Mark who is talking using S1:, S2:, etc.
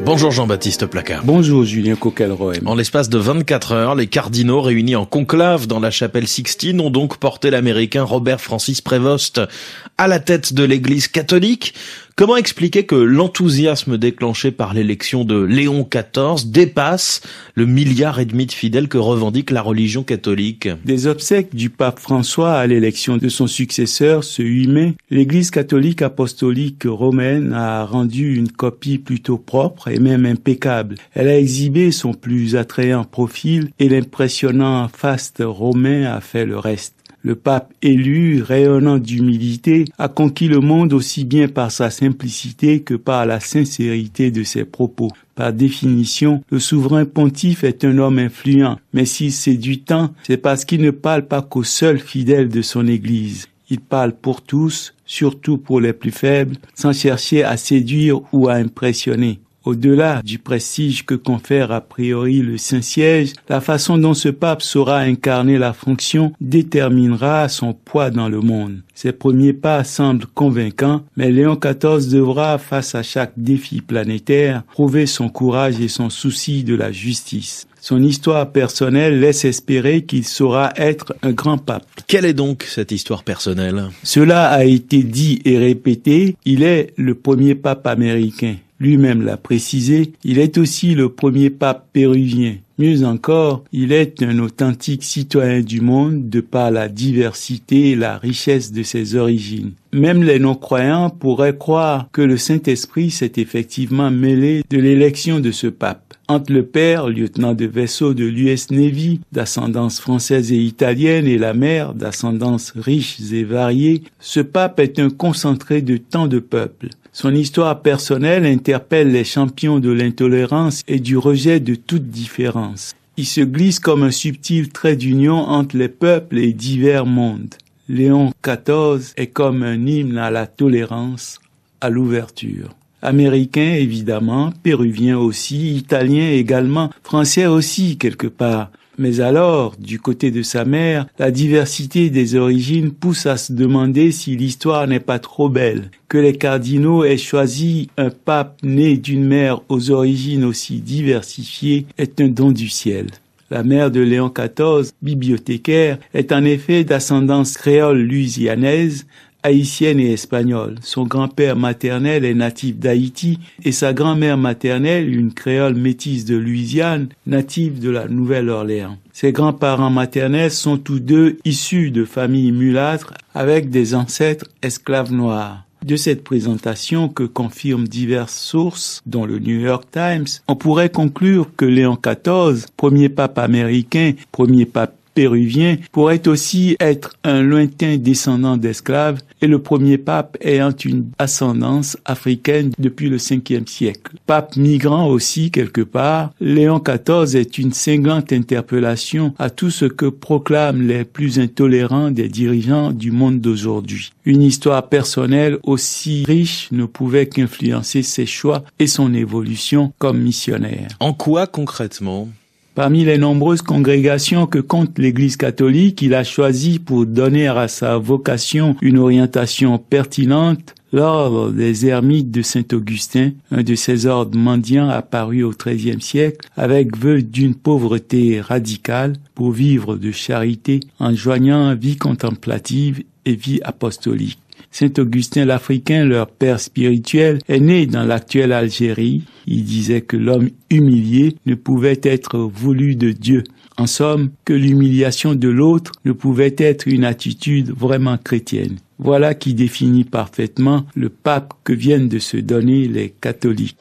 S1: Bonjour Jean-Baptiste Placard.
S2: Bonjour Julien Coquelroy.
S1: En l'espace de 24 heures, les cardinaux réunis en conclave dans la chapelle Sixtine ont donc porté l'américain Robert Francis Prévost à la tête de l'église catholique. Comment expliquer que l'enthousiasme déclenché par l'élection de Léon XIV dépasse le 1,5 milliard de fidèles que revendique la religion catholique?
S2: Des obsèques du pape François à l'élection de son successeur ce 8 mai, l'église catholique apostolique romaine a rendu une copie plutôt propre et même impeccable. Elle a exhibé son plus attrayant profil et l'impressionnant faste romain a fait le reste. Le pape élu, rayonnant d'humilité, a conquis le monde aussi bien par sa simplicité que par la sincérité de ses propos. Par définition, le souverain pontife est un homme influent, mais s'il séduit tant, c'est parce qu'il ne parle pas qu'aux seuls fidèles de son Église. Il parle pour tous, surtout pour les plus faibles, sans chercher à séduire ou à impressionner. Au-delà du prestige que confère a priori le Saint-Siège, la façon dont ce pape saura incarner la fonction déterminera son poids dans le monde. Ses premiers pas semblent convaincants, mais Léon XIV devra, face à chaque défi planétaire, prouver son courage et son souci de la justice. Son histoire personnelle laisse espérer qu'il saura être un grand pape.
S1: Quelle est donc cette histoire personnelle?
S2: Cela a été dit et répété, il est le premier pape américain. Lui-même l'a précisé, il est aussi le premier pape péruvien. Mieux encore, il est un authentique citoyen du monde de par la diversité et la richesse de ses origines. Même les non-croyants pourraient croire que le Saint-Esprit s'est effectivement mêlé de l'élection de ce pape. Entre le père, lieutenant de vaisseau de l'US Navy, d'ascendance française et italienne, et la mère, d'ascendance riche et variée, ce pape est un concentré de tant de peuples. Son histoire personnelle interpelle les champions de l'intolérance et du rejet de toute différence. Il se glisse comme un subtil trait d'union entre les peuples et divers mondes. Léon XIV est comme un hymne à la tolérance, à l'ouverture. Américain évidemment, péruvien aussi, italien également, français aussi quelque part. Mais alors, du côté de sa mère, la diversité des origines pousse à se demander si l'histoire n'est pas trop belle. Que les cardinaux aient choisi un pape né d'une mère aux origines aussi diversifiées est un don du ciel. La mère de Léon XIV, bibliothécaire, est en effet d'ascendance créole louisianaise, haïtienne et espagnole. Son grand-père maternel est natif d'Haïti et sa grand-mère maternelle, une créole métisse de Louisiane, native de la Nouvelle-Orléans. Ses grands-parents maternels sont tous deux issus de familles mulâtres avec des ancêtres esclaves noirs. De cette présentation que confirment diverses sources, dont le New York Times, on pourrait conclure que Léon XIV, premier pape américain, premier pape péruvien, pourrait aussi être un lointain descendant d'esclaves et le premier pape ayant une ascendance africaine depuis le 5e siècle. Pape migrant aussi quelque part, Léon XIV est une cinglante interpellation à tout ce que proclament les plus intolérants des dirigeants du monde d'aujourd'hui. Une histoire personnelle aussi riche ne pouvait qu'influencer ses choix et son évolution comme missionnaire.
S1: En quoi concrètement ?
S2: Parmi les nombreuses congrégations que compte l'Église catholique, il a choisi pour donner à sa vocation une orientation pertinente l'ordre des ermites de Saint-Augustin, un de ces ordres mendiants apparus au XIIIe siècle, avec vœu d'une pauvreté radicale pour vivre de charité en joignant vie contemplative et vie apostolique. Saint-Augustin l'Africain, leur père spirituel, est né dans l'actuelle Algérie. Il disait que l'homme humilié ne pouvait être voulu de Dieu. En somme, que l'humiliation de l'autre ne pouvait être une attitude vraiment chrétienne. Voilà qui définit parfaitement le pape que viennent de se donner les catholiques.